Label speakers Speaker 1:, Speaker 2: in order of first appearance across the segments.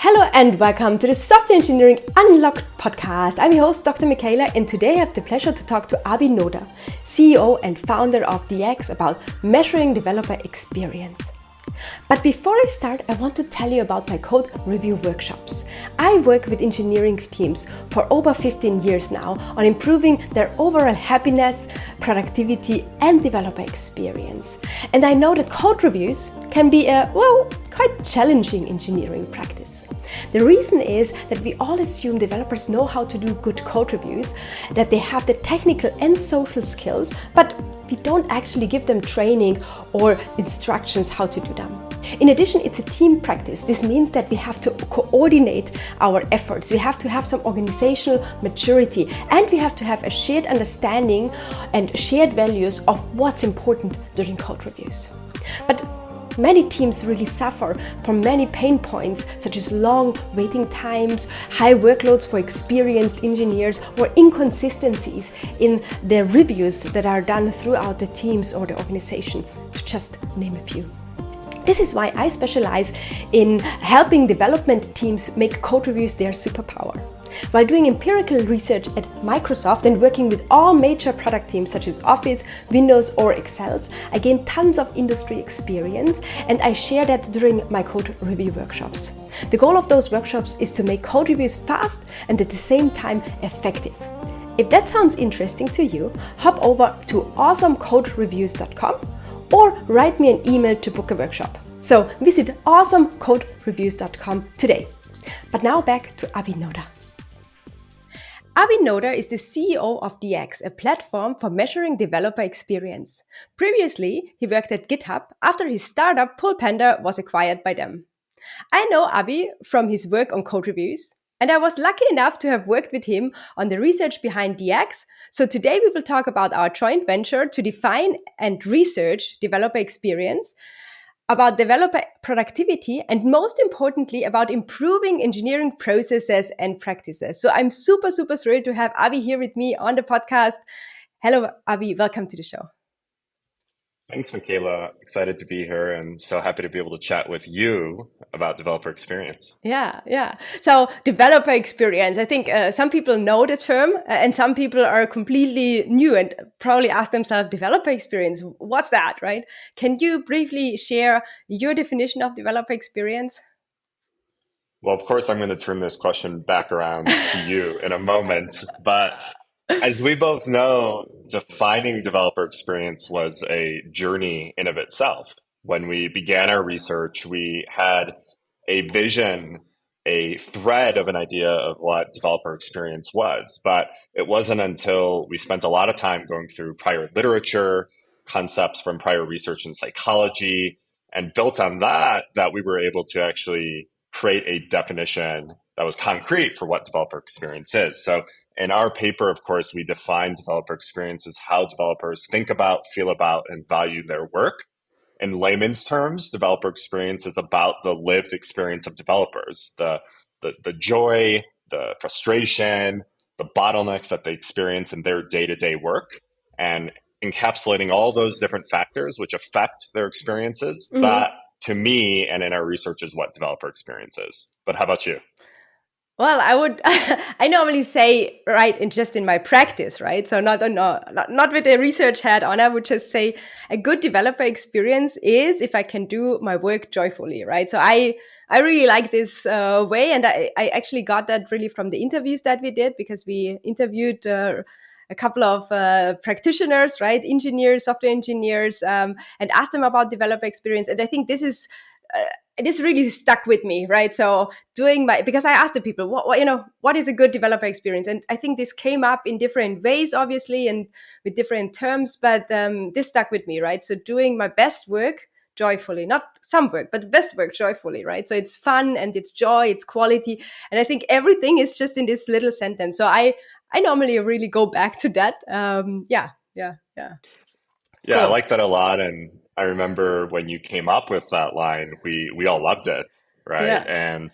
Speaker 1: Hello and welcome to the Software Engineering Unlocked podcast. I'm your host, Dr. Michaela, and today I have the pleasure to talk to Abi Noda, CEO and founder of DX, about measuring developer experience. But before I start, I want to tell you about my code review workshops. I work with engineering teams for over 15 years now on improving their overall happiness, productivity, and developer experience. And I know that code reviews can be quite challenging engineering practice. The reason is that we all assume developers know how to do good code reviews, that they have the technical and social skills, but we don't actually give them training or instructions how to do them. In addition, it's a team practice. This means that we have to coordinate our efforts. We have to have some organizational maturity, and we have to have a shared understanding and shared values of what's important during code reviews. But many teams really suffer from many pain points, such as long waiting times, high workloads for experienced engineers, or inconsistencies in their reviews that are done throughout the teams or the organization, to just name a few. This is why I specialize in helping development teams make code reviews their superpower. While doing empirical research at Microsoft and working with all major product teams such as Office, Windows or Excel, I gained tons of industry experience, and I share that during my code review workshops. The goal of those workshops is to make code reviews fast and at the same time effective. If that sounds interesting to you, hop over to awesomecodereviews.com or write me an email to book a workshop. So visit awesomecodereviews.com today. But now back to Abi Noda. Abi Noda is the CEO of DX, a platform for measuring developer experience. Previously, he worked at GitHub after his startup PullPanda was acquired by them. I know Abi from his work on code reviews, and I was lucky enough to have worked with him on the research behind DX. So today we will talk about our joint venture to define and research developer experience, about developer productivity, and most importantly, about improving engineering processes and practices. So I'm super thrilled to have Abi here with me on the podcast. Hello, Abi. Welcome to the show.
Speaker 2: Thanks, Michaela. Excited to be here and so happy to be able to chat with you about developer experience.
Speaker 1: Yeah. So developer experience, I think some people know the term and some people are completely new and probably ask themselves, developer experience, what's that, right? Can you briefly share your definition of developer experience?
Speaker 2: Well, of course, I'm going to turn this question back around to you in a moment, but as we both know, defining developer experience was a journey in of itself. When we began our research, we had a vision, a thread of an idea of what developer experience was. But it wasn't until we spent a lot of time going through prior literature, concepts from prior research in psychology, and built on that, that we were able to actually create a definition that was concrete for what developer experience is. So in our paper, of course, we define developer experience as how developers think about, feel about, and value their work. In layman's terms, developer experience is about the lived experience of developers, the joy, the frustration, the bottlenecks that they experience in their day-to-day work, and encapsulating all those different factors which affect their experiences. Mm-hmm. That, to me, and in our research, is what developer experience is. But how about you?
Speaker 1: Well, I normally say, right, just in my practice, right? So not with the research hat on, I would just say a good developer experience is if I can do my work joyfully, right? So I really like this way, and I actually got that really from the interviews that we did, because we interviewed a couple of practitioners, right? Engineers, software engineers, and asked them about developer experience. And I think this really stuck with me, right? So because I asked the people, what is a good developer experience? And I think this came up in different ways, obviously, and with different terms, but this stuck with me, right? So doing my best work joyfully, not some work, but the best work joyfully, right? So it's fun and it's joy, it's quality. And I think everything is just in this little sentence. So I normally really go back to that. Yeah.
Speaker 2: Cool. I like that a lot. And I remember when you came up with that line, we all loved it, right? Yeah. And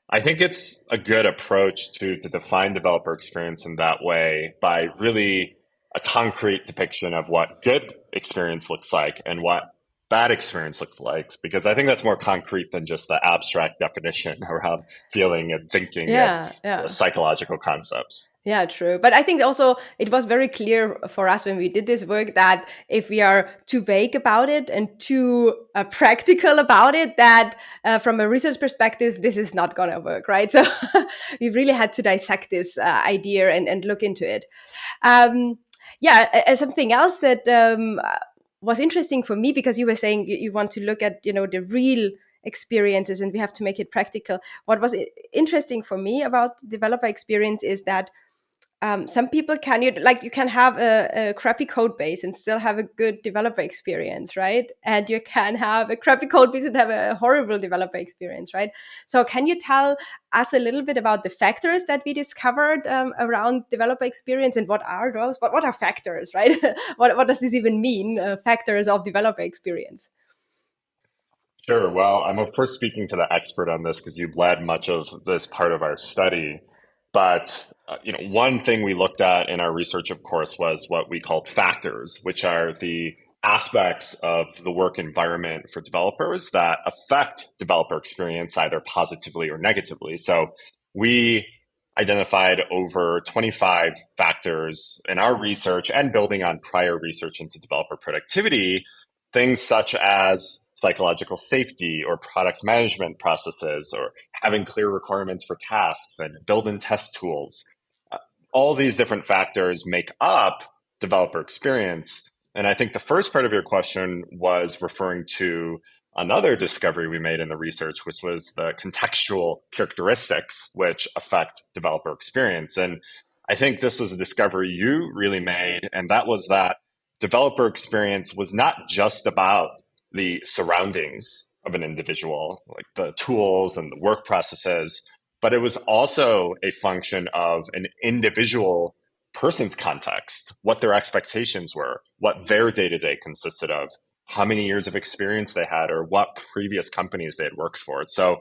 Speaker 2: I think it's a good approach to define developer experience in that way, by really a concrete depiction of what good experience looks like and what bad experience look like? Because I think that's more concrete than just the abstract definition around feeling and thinking and
Speaker 1: Yeah, yeah.
Speaker 2: psychological concepts.
Speaker 1: Yeah, true. But I think also it was very clear for us when we did this work that if we are too vague about it and too practical about it, that from a research perspective, this is not going to work, right? So we really had to dissect this idea and look into it. Um, yeah, something else that was interesting for me, because you were saying you want to look at, the real experiences and we have to make it practical. What was interesting for me about developer experience is that some people you can have a crappy code base and still have a good developer experience, right? And you can have a crappy code base and have a horrible developer experience, right? So can you tell us a little bit about the factors that we discovered around developer experience, and what are those? What are factors, right? What does this even mean? Factors of developer experience.
Speaker 2: Sure. Well, I'm of course speaking to the expert on this because you've led much of this part of our study. But one thing we looked at in our research, of course, was what we called factors, which are the aspects of the work environment for developers that affect developer experience either positively or negatively. So we identified over 25 factors in our research and building on prior research into developer productivity, things such as psychological safety or product management processes or having clear requirements for tasks and build and test tools. All these different factors make up developer experience. And I think the first part of your question was referring to another discovery we made in the research, which was the contextual characteristics which affect developer experience. And I think this was a discovery you really made, and that was that developer experience was not just about the surroundings of an individual, like the tools and the work processes, but it was also a function of an individual person's context, what their expectations were, what their day to day consisted of, how many years of experience they had, or what previous companies they had worked for. So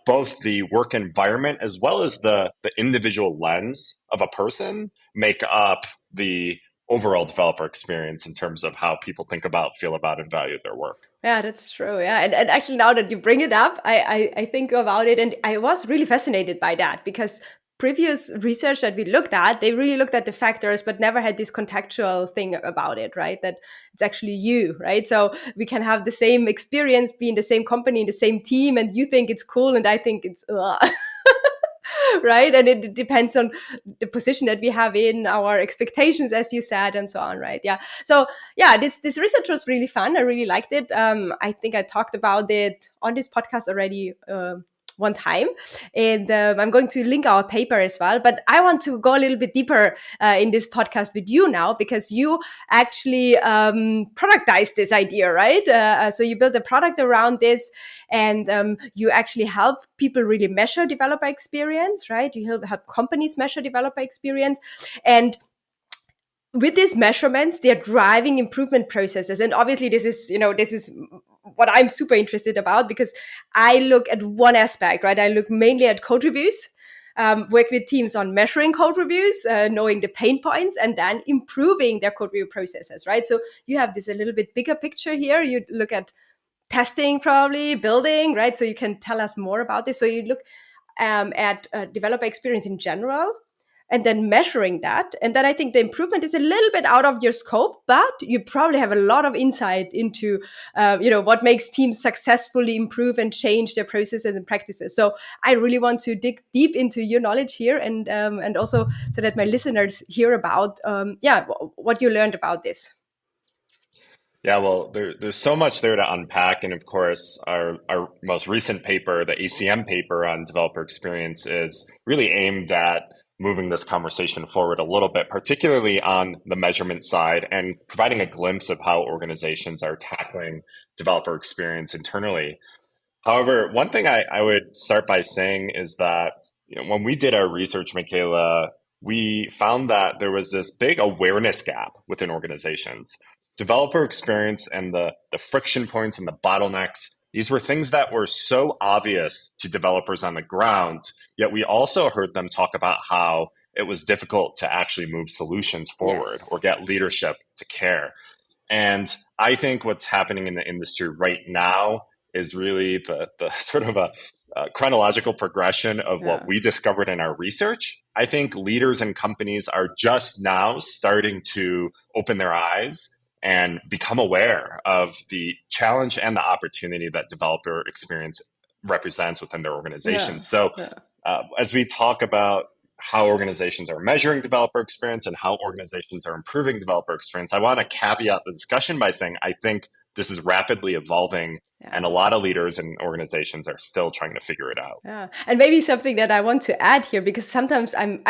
Speaker 2: both the work environment as well as the individual lens of a person make up the overall developer experience in terms of how people think about, feel about, and value their work.
Speaker 1: Yeah, that's true. Yeah. And actually, now that you bring it up, I think about it, and I was really fascinated by that, because previous research that we looked at, they really looked at the factors, but never had this contextual thing about it, right? That it's actually you, right? So we can have the same experience, be in the same company, in the same team, and you think it's cool, and I think it's right? And it depends on the position that we have in our expectations, as you said, and so on, right? Yeah. So yeah, this research was really fun. I really liked it. I think I talked about it on this podcast already. One time, and I'm going to link our paper as well, but I want to go a little bit deeper in this podcast with you now, because you actually productized this idea, right? So you built a product around this, and you actually help people really measure developer experience, right? You help companies measure developer experience, and with these measurements, they're driving improvement processes. And obviously this is what I'm super interested about, because I look at one aspect, right? I look mainly at code reviews, work with teams on measuring code reviews, knowing the pain points, and then improving their code review processes, right? So you have this a little bit bigger picture here. You look at testing, probably building, right? So you can tell us more about this. So you look at developer experience in general, and then measuring that. And then I think the improvement is a little bit out of your scope, but you probably have a lot of insight into, what makes teams successfully improve and change their processes and practices. So I really want to dig deep into your knowledge here, and also so that my listeners hear about, what you learned about this.
Speaker 2: Yeah, well, there's so much there to unpack. And of course, our most recent paper, the ACM paper on developer experience, is really aimed at moving this conversation forward a little bit, particularly on the measurement side and providing a glimpse of how organizations are tackling developer experience internally. However, one thing I would start by saying is that when we did our research, Michaela, we found that there was this big awareness gap within organizations. Developer experience and the friction points and the bottlenecks, these were things that were so obvious to developers on the ground, yet we also heard them talk about how it was difficult to actually move solutions forward
Speaker 1: Yes.
Speaker 2: or get leadership to care. And I think what's happening in the industry right now is really the sort of a chronological progression of what
Speaker 1: Yeah.
Speaker 2: we discovered in our research. I think leaders and companies are just now starting to open their eyes and become aware of the challenge and the opportunity that developer experience represents within their organization.
Speaker 1: Yeah.
Speaker 2: So,
Speaker 1: Yeah.
Speaker 2: as we talk about how organizations are measuring developer experience and how organizations are improving developer experience, I want to caveat the discussion by saying I think this is rapidly evolving, and a
Speaker 1: Yeah.
Speaker 2: lot of leaders and organizations are still trying to figure it out.
Speaker 1: Yeah, and maybe something that I want to add here, because sometimes I'm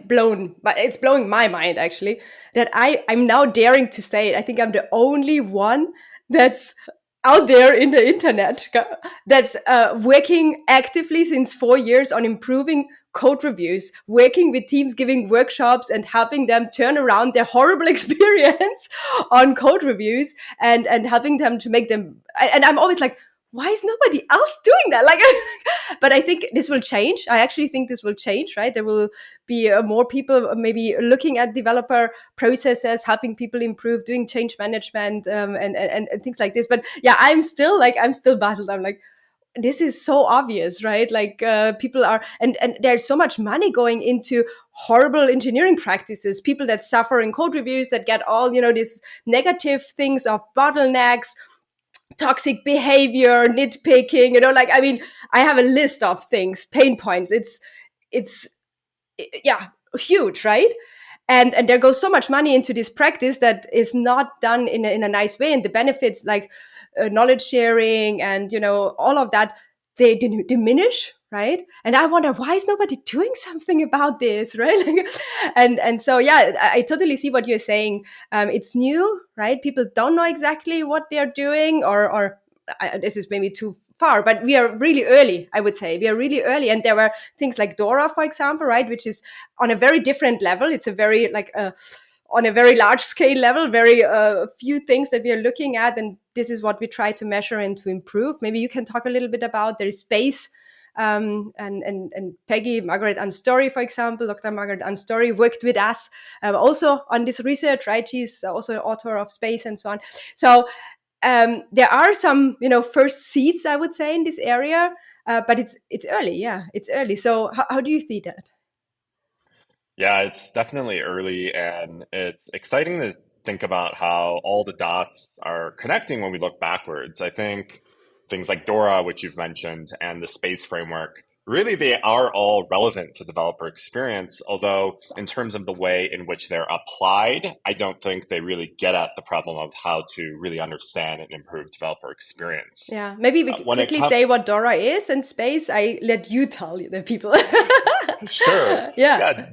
Speaker 1: blown, but it's blowing my mind actually, that I'm now daring to say it. I think I'm the only one that's out there in the internet that's working actively since 4 years on improving code reviews, working with teams, giving workshops and helping them turn around their horrible experience on code reviews, and helping them to make them. And I'm always like, why is nobody else doing that? Like, but I think this will change. I actually think this will change, right? There will be more people maybe looking at developer processes, helping people improve, doing change management, and things like this. But yeah, I'm still baffled. I'm like, this is so obvious, right? Like people are, and there's so much money going into horrible engineering practices, people that suffer in code reviews, that get all, these negative things of bottlenecks, toxic behavior, nitpicking, like, I mean, I have a list of things, pain points. It's yeah, huge, right? And there goes so much money into this practice that is not done in a nice way, and the benefits, like knowledge sharing and all of that, they diminish, right? And I wonder, why is nobody doing something about this, right? And so yeah, I totally see what you're saying. It's new, right? People don't know exactly what they're doing, or this is maybe too far, but we are really early. I would say we are really early, and there were things like Dora, for example, right, which is on a very different level. It's a very on a very large scale level, very few things that we are looking at, and this is what we try to measure and to improve. Maybe you can talk a little bit about there is space. And Peggy Margaret Unstory, for example, Dr. Margaret Unstory worked with us also on this research, right? She's also an author of Space and so on. So there are some, first seeds, I would say, in this area, but it's early. Yeah, it's early. So how do you see that?
Speaker 2: Yeah, it's definitely early, and it's exciting to think about how all the dots are connecting when we look backwards. I think things like Dora, which you've mentioned, and the space framework, really they are all relevant to developer experience, although in terms of the way in which they're applied, I don't think they really get at the problem of how to really understand and improve developer experience.
Speaker 1: Yeah, maybe we
Speaker 2: When it
Speaker 1: quickly
Speaker 2: comes
Speaker 1: say what Dora is and space. I let you tell the people.
Speaker 2: Sure.
Speaker 1: Yeah,
Speaker 2: Yeah,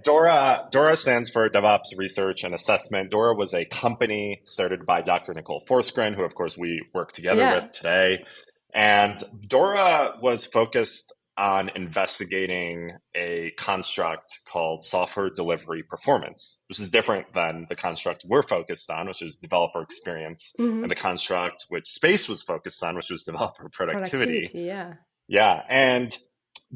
Speaker 2: Dora stands for DevOps Research and Assessment. Dora was a company started by Dr. Nicole Forsgren, who of course we work together with
Speaker 1: yeah,
Speaker 2: today. And Dora was focused on investigating a construct called software delivery performance, which is different than the construct we're focused on, which is developer experience, and the construct which Space was focused on, which was developer productivity.
Speaker 1: productivity. Yeah,
Speaker 2: Yeah, and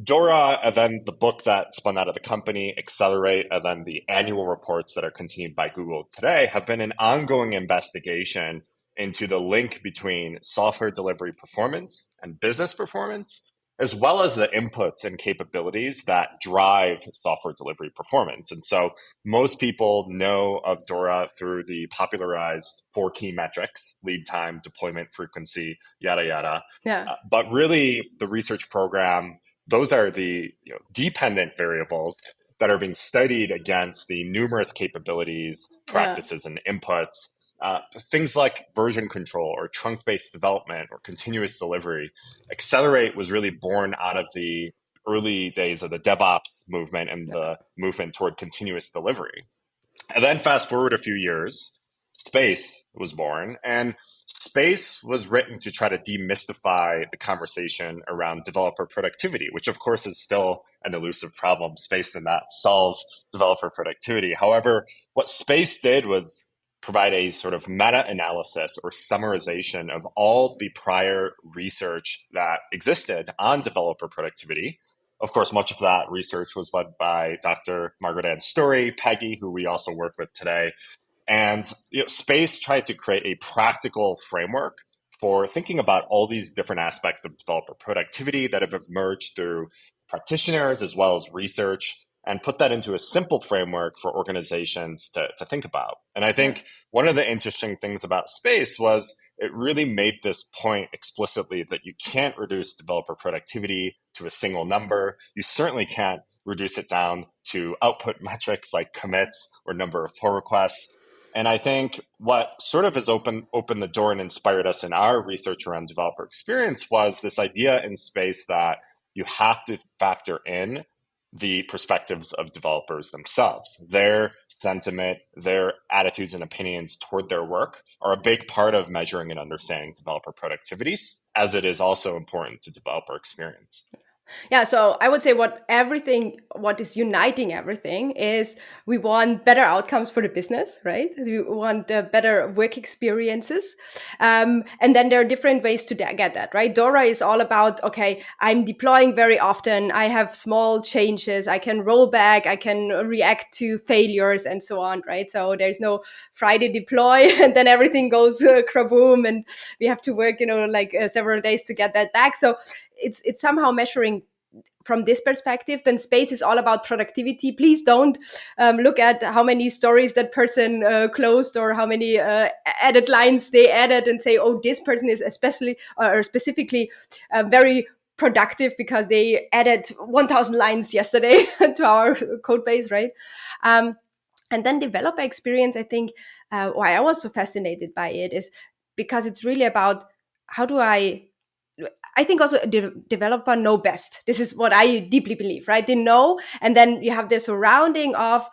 Speaker 2: Dora, and then the book that spun out of the company, Accelerate, and then the annual reports that are continued by Google today have been an ongoing investigation into the link between software delivery performance and business performance, as well as the inputs and capabilities that drive software delivery performance. And so most people know of Dora through the popularized four key metrics: lead time, deployment frequency, yada, yada.
Speaker 1: yeah,
Speaker 2: But really, the research program, those are the dependent variables that are being studied against the numerous capabilities,
Speaker 1: yeah,
Speaker 2: practices, and inputs. Things like version control or trunk-based development or continuous delivery. Accelerate was really born out of the early days of the DevOps movement and
Speaker 1: yeah,
Speaker 2: the movement toward continuous delivery. And then fast forward a few years, Space was born, and Space was written to try to demystify the conversation around developer productivity, which of course is still an elusive problem. Space did not solve developer productivity. However, what Space did was provide a sort of meta-analysis or summarization of all the prior research that existed on developer productivity. Of course, much of that research was led by Dr. Margaret Ann Story, Peggy, who we also work with today. And Space tried to create a practical framework for thinking about all these different aspects of developer productivity that have emerged through practitioners as well as research, and put that into a simple framework for organizations to think about. And I think one of the interesting things about Space was it really made this point explicitly that you can't reduce developer productivity to a single number. You certainly can't reduce it down to output metrics like commits or number of pull requests. And I think what sort of has opened the door and inspired us in our research around developer experience was this idea in Space that you have to factor in the perspectives of developers themselves. Their sentiment, their attitudes and opinions toward their work are a big part of measuring and understanding developer productivities, as it is also important to developer experience.
Speaker 1: Yeah, so I would say what is uniting everything is we want better outcomes for the business, right? We want better work experiences. And then there are different ways to get that, right? Dora is all about, okay, I'm deploying very often. I have small changes. I can roll back. I can react to failures and so on, right? So there's no Friday deploy and then everything goes kraboom and we have to work, several days to get that back. So it's somehow measuring from this perspective. Then Space is all about productivity. Please don't look at how many stories that person closed or how many added lines they added and say, oh, this person is especially or specifically very productive because they added 1,000 lines yesterday to our code base, right? And then developer experience, I think why I was so fascinated by it is because it's really about how do I think also the developer know best. This is what I deeply believe, right? They know, and then you have the surrounding of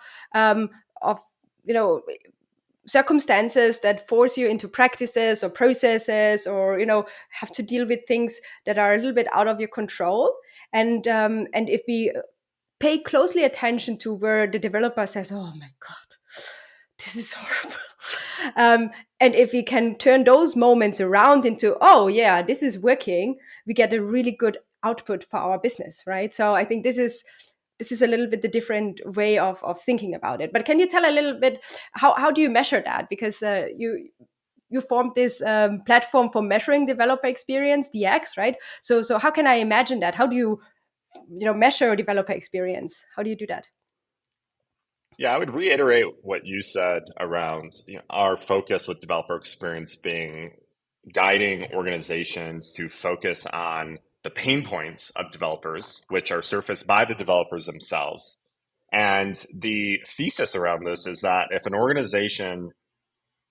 Speaker 1: circumstances that force you into practices or processes, or have to deal with things that are a little bit out of your control. And if we pay closely attention to where the developer says, "Oh my God, this is horrible." And if we can turn those moments around into, oh yeah, this is working, we get a really good output for our business, right? So I think this is a little bit the different way of thinking about it. But can you tell a little bit how do you measure that? Because you formed this platform for measuring developer experience, DX, right? So how can I imagine that? How do you measure developer experience? How do you do that?
Speaker 2: Yeah, I would reiterate what you said around our focus with developer experience being guiding organizations to focus on the pain points of developers, which are surfaced by the developers themselves. And the thesis around this is that if an organization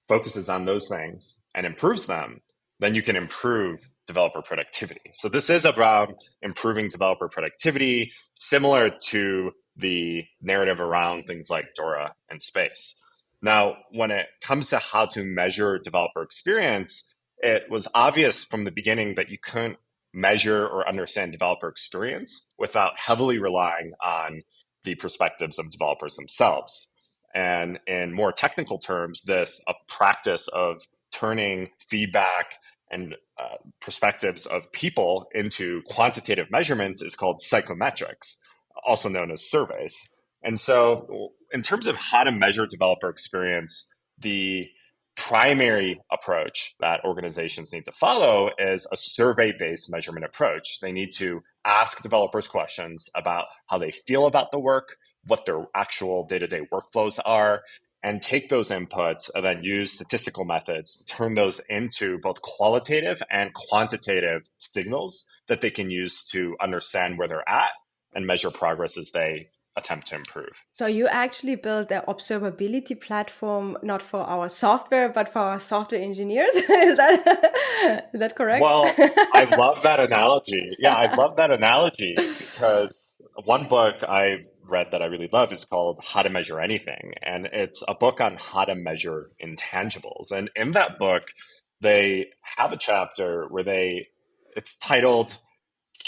Speaker 2: focuses on those things and improves them, then you can improve developer productivity. So this is about improving developer productivity, similar to the narrative around things like Dora and Space. Now, when it comes to how to measure developer experience, it was obvious from the beginning that you couldn't measure or understand developer experience without heavily relying on the perspectives of developers themselves. And in more technical terms, this a practice of turning feedback and perspectives of people into quantitative measurements is called psychometrics, also known as surveys. And so, in terms of how to measure developer experience, the primary approach that organizations need to follow is a survey-based measurement approach. They need to ask developers questions about how they feel about the work, what their actual day-to-day workflows are, and take those inputs and then use statistical methods to turn those into both qualitative and quantitative signals that they can use to understand where they're at and measure progress as they attempt to improve.
Speaker 1: So you actually built an observability platform, not for our software, but for our software engineers. Is that correct?
Speaker 2: Well, I love that analogy. Yeah, I love that analogy because one book I've read that I really love is called How to Measure Anything. And it's a book on how to measure intangibles. And in that book, they have a chapter where it's titled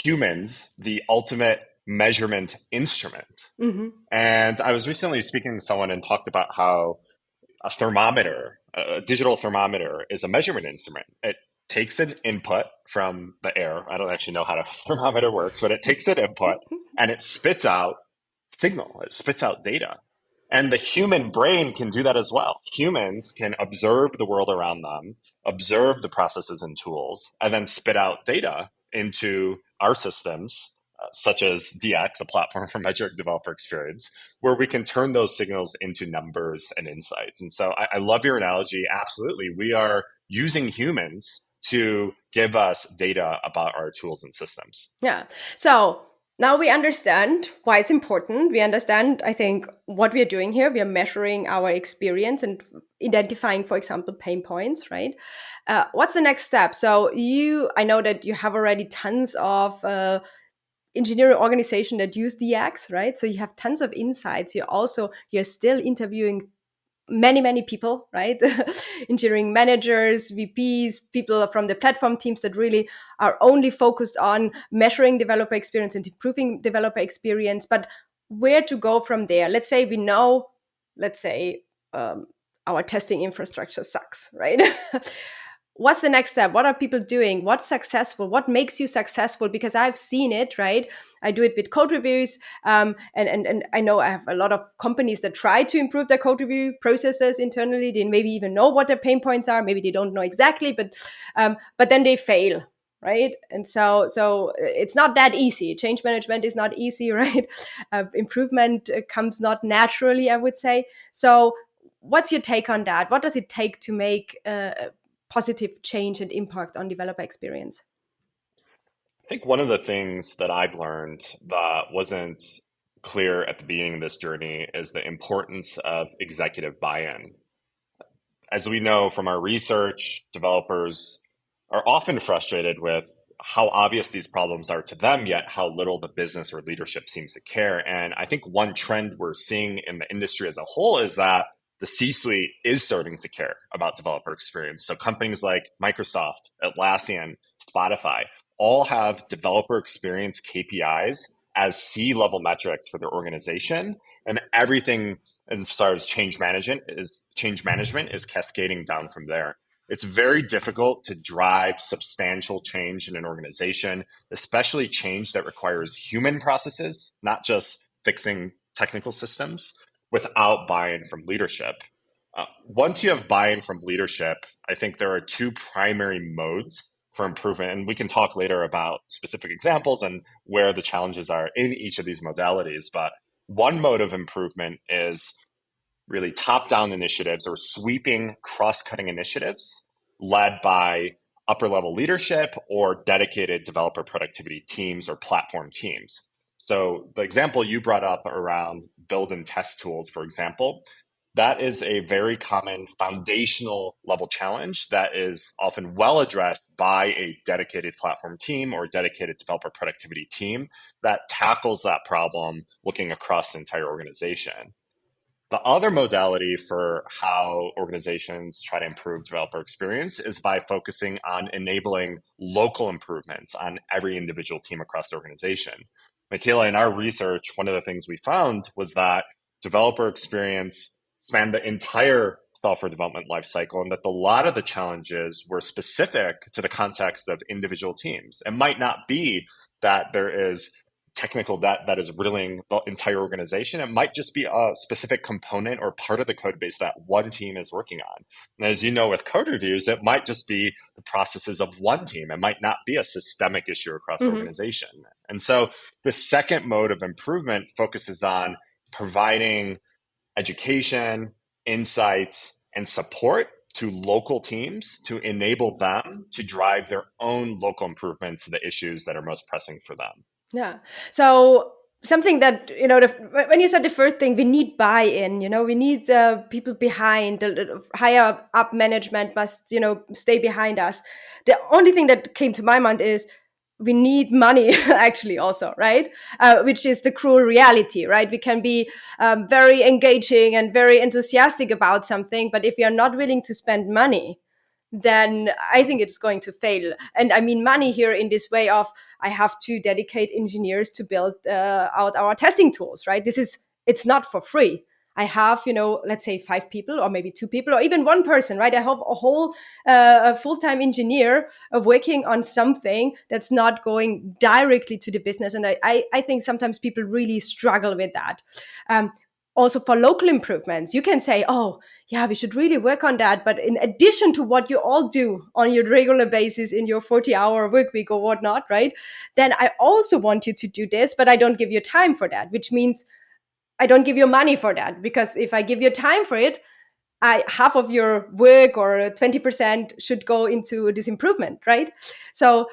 Speaker 2: Humans, the Ultimate Measurement Instrument.
Speaker 1: Mm-hmm.
Speaker 2: And I was recently speaking to someone and talked about how a digital thermometer, is a measurement instrument. It takes an input from the air. I don't actually know how a thermometer works, but it takes an input and it spits out signal. It spits out data. And the human brain can do that as well. Humans can observe the world around them, observe the processes and tools, and then spit out data into our systems, such as DX, a platform for measuring developer experience, where we can turn those signals into numbers and insights. And so I love your analogy. Absolutely. We are using humans to give us data about our tools and systems.
Speaker 1: Yeah. So now we understand why it's important. We understand, I think, what we are doing here. We are measuring our experience and identifying, for example, pain points, right? What's the next step? So I know that you have already tons of engineering organization that use DX, right? So you have tons of insights. You're still interviewing many people, right? Engineering managers, VPs, people from the platform teams that really are only focused on measuring developer experience and improving developer experience. But where to go from there? Let's say we know, our testing infrastructure sucks, right? What's the next step? What are people doing? What's successful? What makes you successful? Because I've seen it, right? I do it with code reviews. And I know I have a lot of companies that try to improve their code review processes internally. They maybe even know what their pain points are. Maybe they don't know exactly, but then they fail, right? And so it's not that easy. Change management is not easy, right? Improvement comes not naturally, I would say. So what's your take on that? What does it take to make positive change and impact on developer experience?
Speaker 2: I think one of the things that I've learned that wasn't clear at the beginning of this journey is the importance of executive buy-in. As we know from our research, developers are often frustrated with how obvious these problems are to them, yet how little the business or leadership seems to care. And I think one trend we're seeing in the industry as a whole is that the C-suite is starting to care about developer experience. So companies like Microsoft, Atlassian, Spotify all have developer experience KPIs as C-level metrics for their organization, and everything as far as change management is cascading down from there. It's very difficult to drive substantial change in an organization, especially change that requires human processes, not just fixing technical systems, without buy-in from leadership. Once you have buy-in from leadership, I think there are two primary modes for improvement. And we can talk later about specific examples and where the challenges are in each of these modalities. But one mode of improvement is really top-down initiatives or sweeping cross-cutting initiatives led by upper-level leadership or dedicated developer productivity teams or platform teams. So the example you brought up around build and test tools, for example, that is a very common foundational level challenge that is often well addressed by a dedicated platform team or dedicated developer productivity team that tackles that problem looking across the entire organization. The other modality for how organizations try to improve developer experience is by focusing on enabling local improvements on every individual team across the organization. Michaela, in our research, one of the things we found was that developer experience spanned the entire software development lifecycle, and that a lot of the challenges were specific to the context of individual teams. It might not be that there is technical debt that is riddling the entire organization. It might just be a specific component or part of the code base that one team is working on. And as you know, with code reviews, it might just be the processes of one team. It might not be a systemic issue across the organization. And so the second mode of improvement focuses on providing education, insights, and support to local teams to enable them to drive their own local improvements to the issues that are most pressing for them.
Speaker 1: Yeah. So something that, when you said the first thing, we need buy-in, we need people behind, higher up management must, stay behind us. The only thing that came to my mind is we need money actually also, right? Which is the cruel reality, right? We can be very engaging and very enthusiastic about something, but if we are not willing to spend money, then I think it's going to fail. And I mean money here in this way of I have to dedicate engineers to build out our testing tools, right? It's not for free. I have, let's say 5 people or maybe 2 people or even 1 person, right? I have a whole full-time engineer working on something that's not going directly to the business. And I think sometimes people really struggle with that. also for local improvements, you can say, oh, yeah, we should really work on that. But in addition to what you all do on your regular basis in your 40-hour work week or whatnot, right? Then I also want you to do this, but I don't give you time for that, which means I don't give you money for that. Because if I give you time for it, half of your work or 20% should go into this improvement, right? So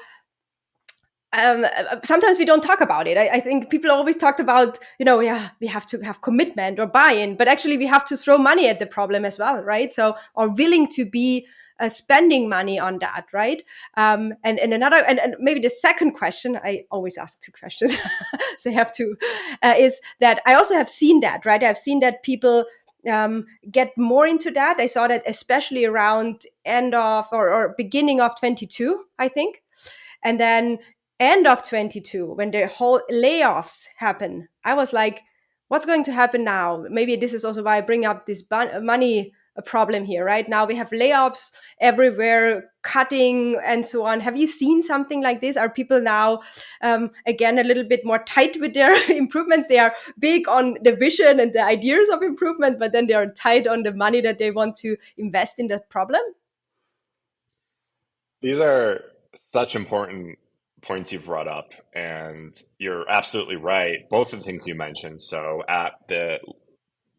Speaker 1: sometimes we don't talk about it. I think people always talked about, yeah, we have to have commitment or buy-in, but actually we have to throw money at the problem as well, right? So, or willing to be spending money on that, right? And maybe the second question, I always ask two questions, so I have to, is that I also have seen that, right? I've seen that people get more into that. I saw that especially around end of or beginning of 22, I think. And then end of 22, when the whole layoffs happen, I was like, what's going to happen now? Maybe this is also why I bring up this money problem here, right? Now we have layoffs everywhere, cutting and so on. Have you seen something like this? Are people now, again, a little bit more tight with their improvements? They are big on the vision and the ideas of improvement, but then they are tight on the money that they want to invest in that problem?
Speaker 2: These are such important points you've brought up, and you're absolutely right. Both of the things you mentioned. So, at the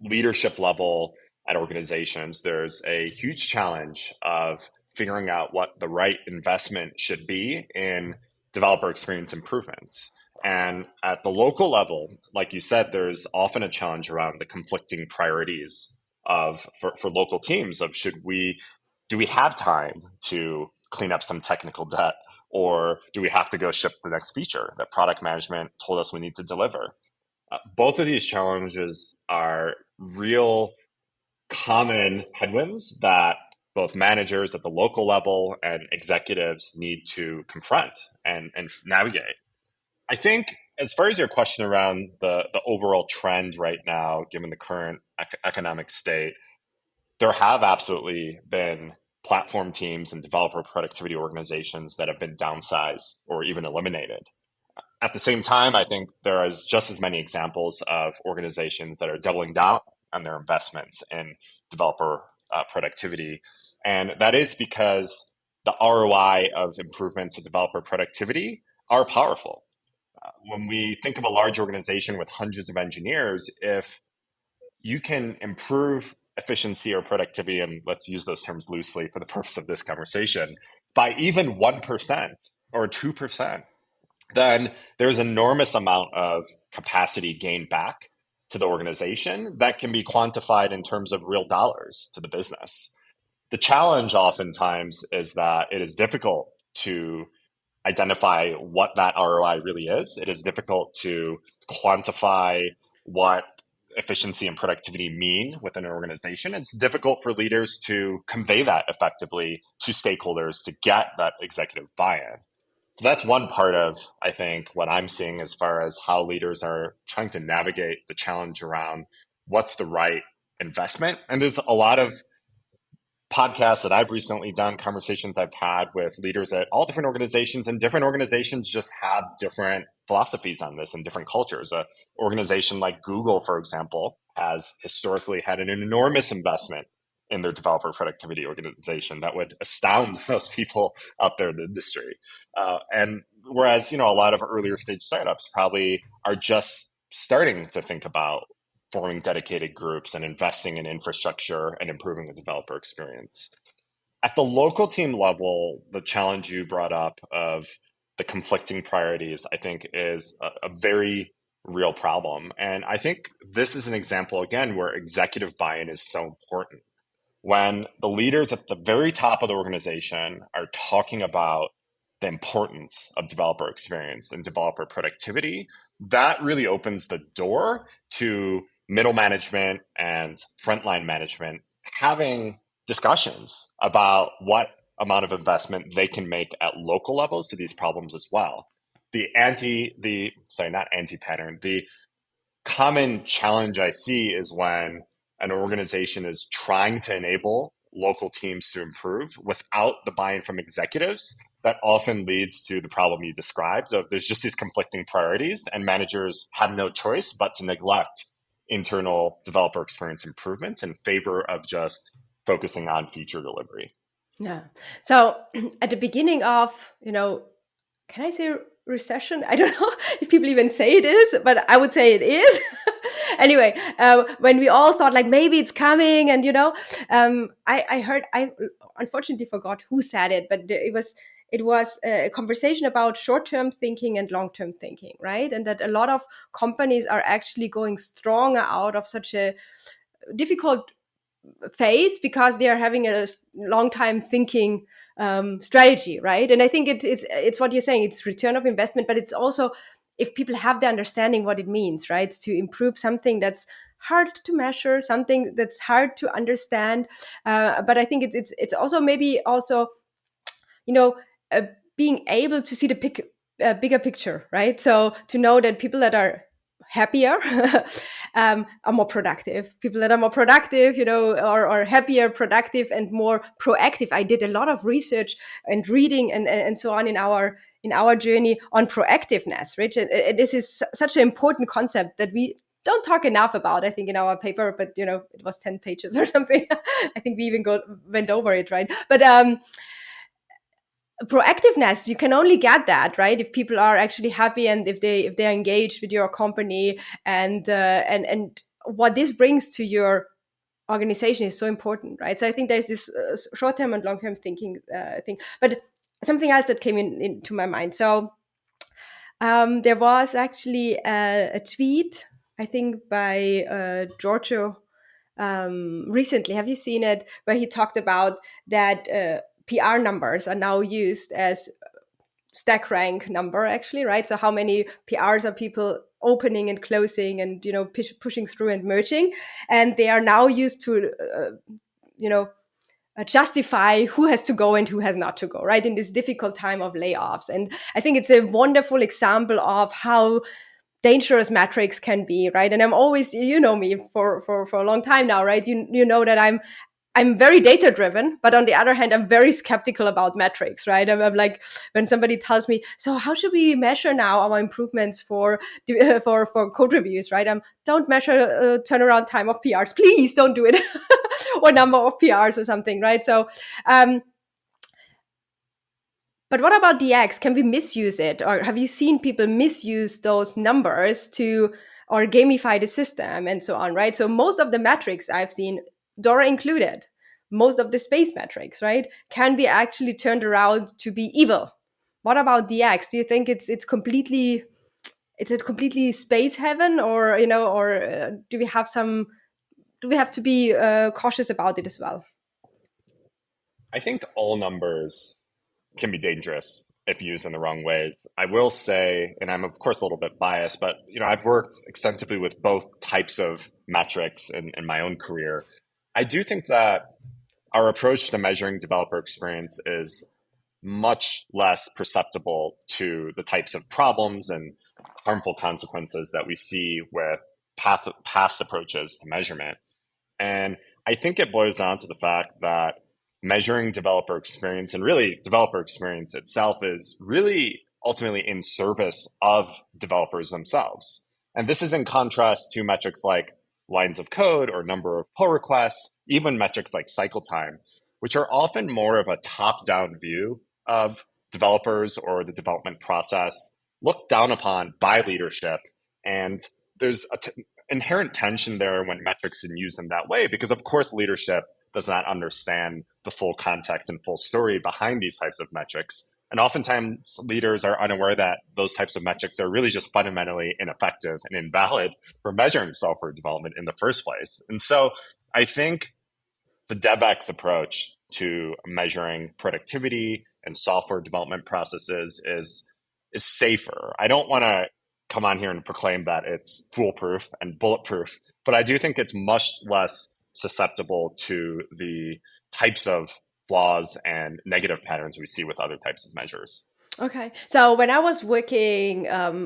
Speaker 2: leadership level at organizations, there's a huge challenge of figuring out what the right investment should be in developer experience improvements. And at the local level, like you said, there's often a challenge around the conflicting priorities for local teams of do we have time to clean up some technical debt, or do we have to go ship the next feature that product management told us we need to deliver? Both of these challenges are real common headwinds that both managers at the local level and executives need to confront and navigate. I think, as far as your question around the overall trend right now, given the current economic state, there have absolutely been platform teams and developer productivity organizations that have been downsized or even eliminated. At the same time, I think there is just as many examples of organizations that are doubling down on their investments in developer productivity. And that is because the ROI of improvements to developer productivity are powerful. When we think of a large organization with hundreds of engineers, if you can improve efficiency or productivity, and let's use those terms loosely for the purpose of this conversation, by even 1% or 2%, then there's enormous amount of capacity gained back to the organization that can be quantified in terms of real dollars to the business. The challenge oftentimes is that it is difficult to identify what that ROI really is. It is difficult to quantify what efficiency and productivity mean within an organization. It's difficult for leaders to convey that effectively to stakeholders to get that executive buy-in. So that's one part of, I think, what I'm seeing as far as how leaders are trying to navigate the challenge around what's the right investment. And there's a lot of podcasts that I've recently done, conversations I've had with leaders at all different organizations, and different organizations just have different philosophies on this and different cultures. An organization like Google, for example, has historically had an enormous investment in their developer productivity organization that would astound most people out there in the industry. And whereas, a lot of earlier stage startups probably are just starting to think about forming dedicated groups and investing in infrastructure and improving the developer experience. At the local team level, the challenge you brought up of the conflicting priorities, I think, is a very real problem. And I think this is an example, again, where executive buy-in is so important. When the leaders at the very top of the organization are talking about the importance of developer experience and developer productivity, that really opens the door to middle management and frontline management having discussions about what amount of investment they can make at local levels to these problems as well. The common challenge I see is when an organization is trying to enable local teams to improve without the buy-in from executives. That often leads to the problem you described of there's just these conflicting priorities and managers have no choice but to neglect internal developer experience improvements in favor of just focusing on feature delivery.
Speaker 1: Yeah. So at the beginning of, can I say recession? I don't know if people even say it is, but I would say it is. Anyway, when we all thought like maybe it's coming, and I heard, I unfortunately forgot who said it, but it was a conversation about short-term thinking and long-term thinking, right? And that a lot of companies are actually going stronger out of such a difficult phase because they are having a long time thinking strategy, right? And I think it's what you're saying, it's return of investment, but it's also if people have the understanding what it means, right, to improve something that's hard to measure, something that's hard to understand, but I think it's also maybe also you know uh, being able to see the bigger picture, right? So to know that people that are happier are more productive. People that are more productive, are happier, productive, and more proactive. I did a lot of research and reading and so on in our journey on proactiveness, right? And this is such an important concept that we don't talk enough about, I think, in our paper, but it was 10 pages or something. I think we even went over it, right? But proactiveness, you can only get that, right, if people are actually happy and if they're engaged with your company, and what this brings to your organization is so important, right? So I think there's this short-term and long-term thinking thing. But something else that came into my mind. So there was actually a tweet, I think, by Giorgio recently. Have you seen it? Where he talked about that PR numbers are now used as stack rank number, actually, right? So how many PRs are people opening and closing and pushing through and merging, and they are now used to justify who has to go and who has not to go, right, in this difficult time of layoffs. And I think it's a wonderful example of how dangerous metrics can be, right? And I'm always, me for a long time now, right? You know that I'm very data driven, but on the other hand, I'm very skeptical about metrics, right? I'm like, when somebody tells me, so how should we measure now our improvements for code reviews, right? Don't measure turnaround time of PRs, please don't do it, or number of PRs or something, right? So, but what about DX? Can we misuse it? Or have you seen people misuse those numbers to or gamify the system and so on, right? So most of the metrics I've seen, DORA included, most of the space metrics, right, can be actually turned around to be evil. What about DX? Do you think it's a completely space heaven, or do we have to be cautious about it as well?
Speaker 2: I think all numbers can be dangerous if used in the wrong ways. I will say, and I'm of course a little bit biased, but I've worked extensively with both types of metrics in my own career. I do think that our approach to measuring developer experience is much less perceptible to the types of problems and harmful consequences that we see with past approaches to measurement. And I think it boils down to the fact that measuring developer experience and really developer experience itself is really ultimately in service of developers themselves. And this is in contrast to metrics like lines of code or number of pull requests, even metrics like cycle time, which are often more of a top-down view of developers or the development process, looked down upon by leadership. And there's inherent tension there when metrics are used in that way, because of course leadership does not understand the full context and full story behind these types of metrics. And oftentimes leaders are unaware that those types of metrics are really just fundamentally ineffective and invalid for measuring software development in the first place. And so I think the DevX approach to measuring productivity and software development processes is safer. I don't want to come on here and proclaim that it's foolproof and bulletproof, but I do think it's much less susceptible to the types of flaws and negative patterns we see with other types of measures.
Speaker 1: Okay. So when I was working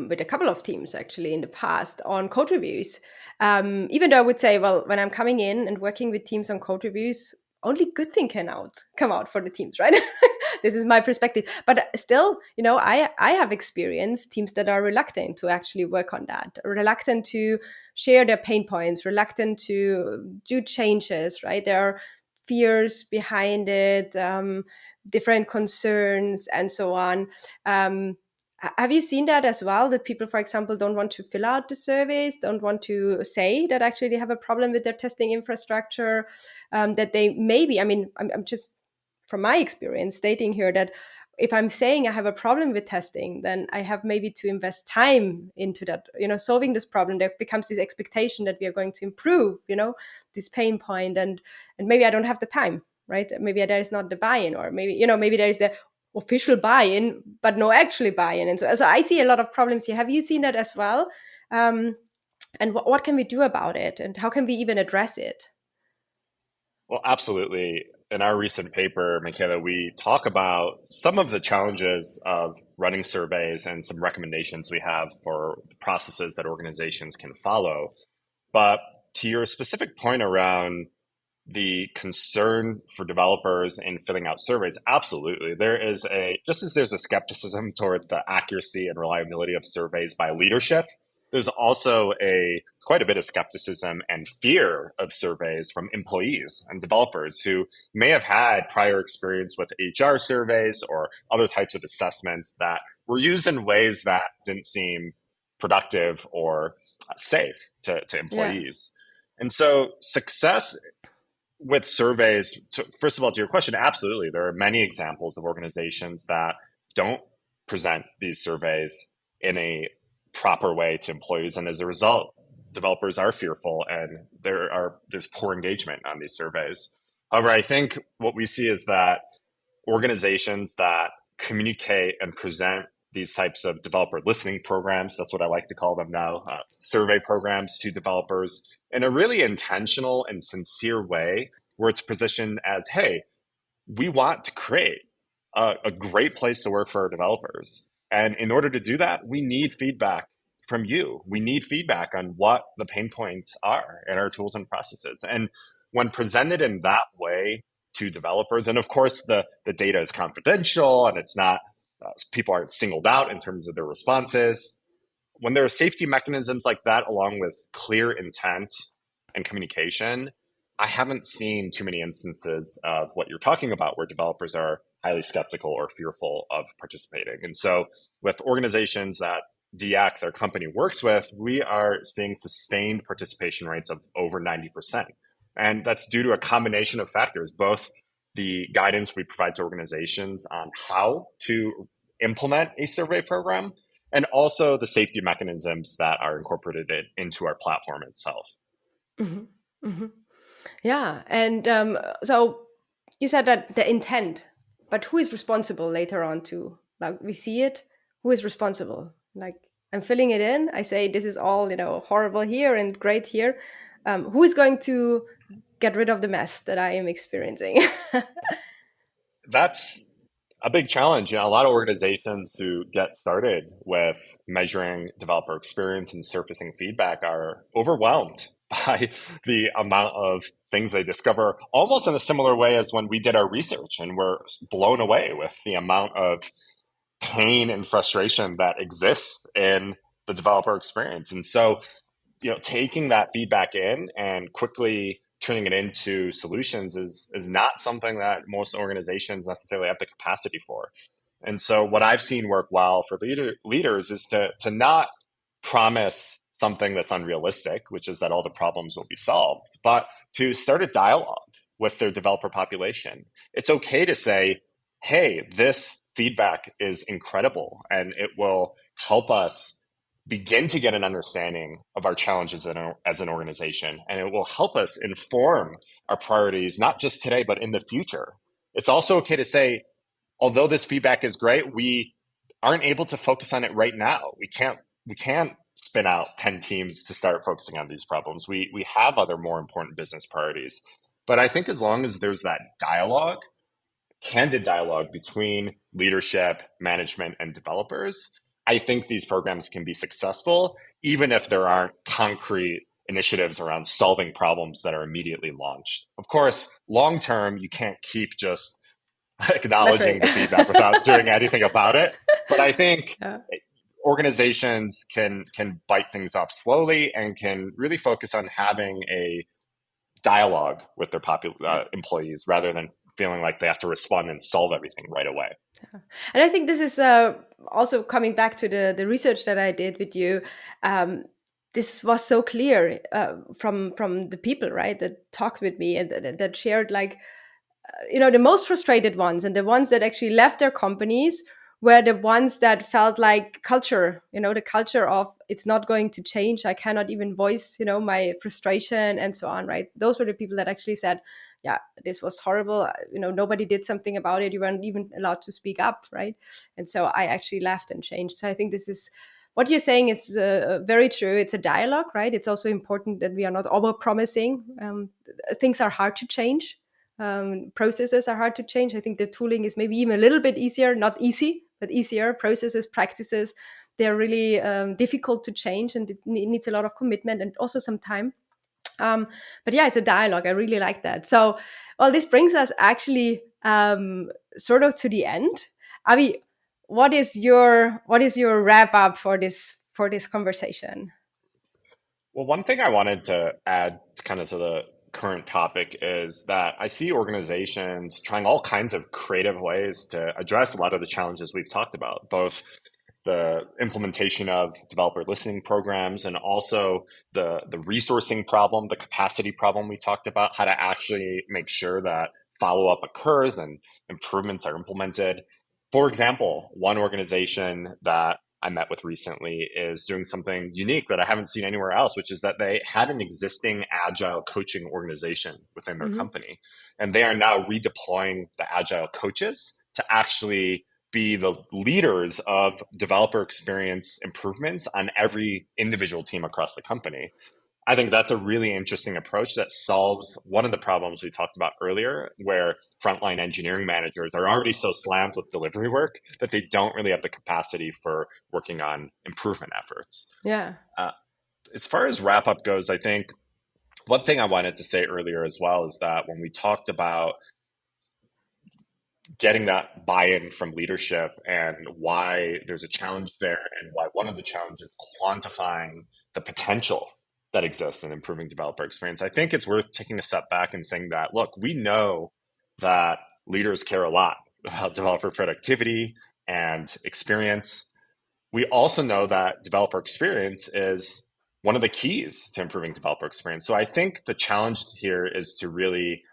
Speaker 1: with a couple of teams actually in the past on code reviews, even though I would say, well, when I'm coming in and working with teams on code reviews, only good thing come out for the teams, right? This is my perspective. But still, I have experienced teams that are reluctant to actually work on that, reluctant to share their pain points, reluctant to do changes, right? There are fears behind it, different concerns, and so on. Have you seen that as well? That people, for example, don't want to fill out the surveys, don't want to say that actually they have a problem with their testing infrastructure, that they maybe, I'm just from my experience stating here that if I'm saying I have a problem with testing, then I have maybe to invest time into that, solving this problem. There becomes this expectation that we are going to improve, this pain point, and maybe I don't have the time, right? Maybe there is not the buy-in, or maybe there is the official buy-in, but no actually buy-in. And so I see a lot of problems here. Have you seen that as well? And what can we do about it? And how can we even address it?
Speaker 2: Well, absolutely. In our recent paper, Michaela, we talk about some of the challenges of running surveys and some recommendations we have for processes that organizations can follow. But to your specific point around the concern for developers in filling out surveys, absolutely. Just as there's a skepticism toward the accuracy and reliability of surveys by leadership, there's also quite a bit of skepticism and fear of surveys from employees and developers who may have had prior experience with HR surveys or other types of assessments that were used in ways that didn't seem productive or safe to employees. Yeah. And so success with surveys, first of all, to your question, absolutely. There are many examples of organizations that don't present these surveys in a proper way to employees. And as a result, developers are fearful and there's poor engagement on these surveys. However, I think what we see is that organizations that communicate and present these types of developer listening programs, that's what I like to call them now, survey programs to developers, in a really intentional and sincere way, where it's positioned as, hey, we want to create a great place to work for our developers. And in order to do that, we need feedback from you. We need feedback on what the pain points are in our tools and processes. And when presented in that way to developers, and of course, the data is confidential and it's not, people aren't singled out in terms of their responses. When there are safety mechanisms like that, along with clear intent and communication, I haven't seen too many instances of what you're talking about where developers are highly skeptical or fearful of participating. And so with organizations that DX, our company, works with, we are seeing sustained participation rates of over 90%. And that's due to a combination of factors, both the guidance we provide to organizations on how to implement a survey program, and also the safety mechanisms that are incorporated into our platform itself.
Speaker 1: Mm-hmm. Mm-hmm. Yeah. And so you said that the intent, but who is responsible later on to, like, we see it, who is responsible? Like, I'm filling it in. I say, this is all, horrible here and great here. Who is going to get rid of the mess that I am experiencing?
Speaker 2: That's a big challenge. A lot of organizations who get started with measuring developer experience and surfacing feedback are overwhelmed by the amount of things they discover, almost in a similar way as when we did our research, and we're blown away with the amount of pain and frustration that exists in the developer experience. And so, taking that feedback in and quickly turning it into solutions is not something that most organizations necessarily have the capacity for. And so what I've seen work well for leaders is to not promise something that's unrealistic, which is that all the problems will be solved, but to start a dialogue with their developer population. It's okay to say, hey, this feedback is incredible and it will help us begin to get an understanding of our challenges as an organization, and it will help us inform our priorities, not just today, but in the future. It's also okay to say, although this feedback is great, we aren't able to focus on it right now. We can't spin out 10 teams to start focusing on these problems. We have other more important business priorities. But I think as long as there's that dialogue, candid dialogue between leadership, management, and developers, I think these programs can be successful, even if there aren't concrete initiatives around solving problems that are immediately launched. Of course, long term, you can't keep just acknowledging the
Speaker 1: Measuring.
Speaker 2: feedback without doing anything about it. But I think
Speaker 1: Yeah.
Speaker 2: organizations can bite things off slowly and can really focus on having a dialogue with their
Speaker 1: Yeah.
Speaker 2: employees rather than feeling like they have to respond and solve everything right away.
Speaker 1: And I think this is also coming back to the research that I did with you. Um, this was so clear from the people, right, that talked with me and that shared like the most frustrated ones and the ones that actually left their companies were the ones that felt like culture, the culture of it's not going to change. I cannot even voice, my frustration and so on, right? Those were the people that actually said, yeah, this was horrible. Nobody did something about it. You weren't even allowed to speak up, right? And so I actually left and changed. So I think this is what you're saying is very true. It's a dialogue, right? It's also important that we are not over promising. Things are hard to change. Processes are hard to change. I think the tooling is maybe even a little bit easier, not easy, but easier. Processes, practices, they're really difficult to change, and it needs a lot of commitment and also some time. But yeah, it's a dialogue. I really like that. So, well, this brings us actually sort of to the end. Abi, what is your wrap up for this conversation?
Speaker 2: Well, one thing I wanted to add kind of to the current topic is that I see organizations trying all kinds of creative ways to address a lot of the challenges we've talked about, both the implementation of developer listening programs and also the resourcing problem, the capacity problem we talked about, how to actually make sure that follow up occurs and improvements are implemented. For example, one organization that I met with recently is doing something unique that I haven't seen anywhere else, which is that they had an existing agile coaching organization within their
Speaker 1: Hmm.
Speaker 2: company. And they are now redeploying the agile coaches to actually be the leaders of developer experience improvements on every individual team across the company. I think that's a really interesting approach that solves one of the problems we talked about earlier, where frontline engineering managers are already so slammed with delivery work that they don't really have the capacity for working on improvement efforts.
Speaker 1: Yeah.
Speaker 2: Uh, as far as wrap up goes, I think one thing I wanted to say earlier as well is that when we talked about getting that buy-in from leadership and why there's a challenge there and why one of the challenges is quantifying the potential that exists in improving developer experience. I think it's worth taking a step back and saying that, look, we know that leaders care a lot about developer productivity and experience. We also know that developer experience is one of the keys to improving developer experience. So I think the challenge here is to really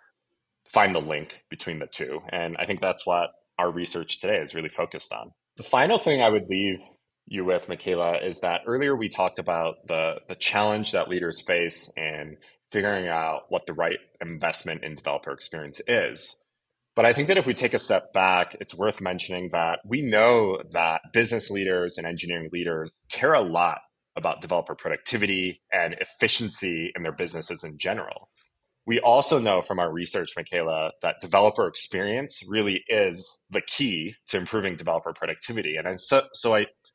Speaker 2: find the link between the two. And I think that's what our research today is really focused on. The final thing I would leave you with, Michaela, is that earlier we talked about the challenge that leaders face in figuring out what the right investment in developer experience is. But I think that if we take a step back, it's worth mentioning that we know that business leaders and engineering leaders care a lot about developer productivity and efficiency in their businesses in general. We also know from our research, Michaela, that developer experience really is the key to improving developer productivity. And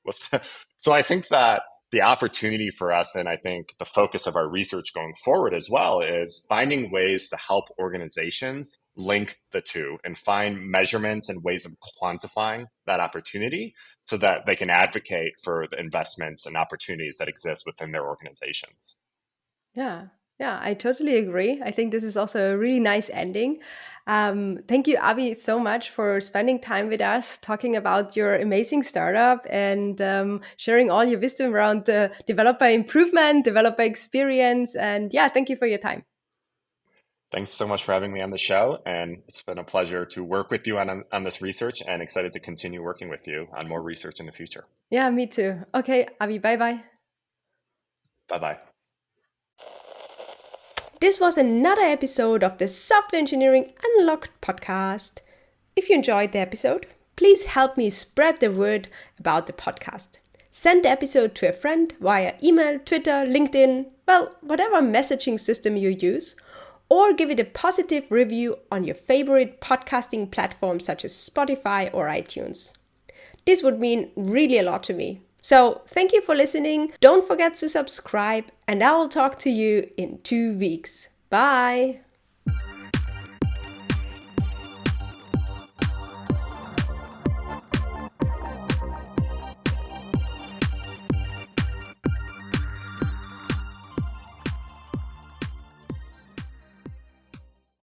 Speaker 2: whoops, so I think that the opportunity for us, and I think the focus of our research going forward as well, is finding ways to help organizations link the two and find measurements and ways of quantifying that opportunity so that they can advocate for the investments and opportunities that exist within their organizations.
Speaker 1: Yeah, yeah, I totally agree. I think this is also a really nice ending. Thank you, Avi, so much for spending time with us, talking about your amazing startup and sharing all your wisdom around developer improvement, developer experience. And yeah, thank you for your time.
Speaker 2: Thanks so much for having me on the show. And it's been a pleasure to work with you on this research and excited to continue working with you on more research in the future.
Speaker 1: Yeah, me too. Okay, Avi, bye bye.
Speaker 2: Bye bye.
Speaker 1: This was another episode of the Software Engineering Unlocked podcast. If you enjoyed the episode, please help me spread the word about the podcast. Send the episode to a friend via email, Twitter, LinkedIn, well, whatever messaging system you use, or give it a positive review on your favorite podcasting platform such as Spotify or iTunes. This would mean really a lot to me. So thank you for listening. Don't forget to subscribe, and I will talk to you in 2 weeks. Bye.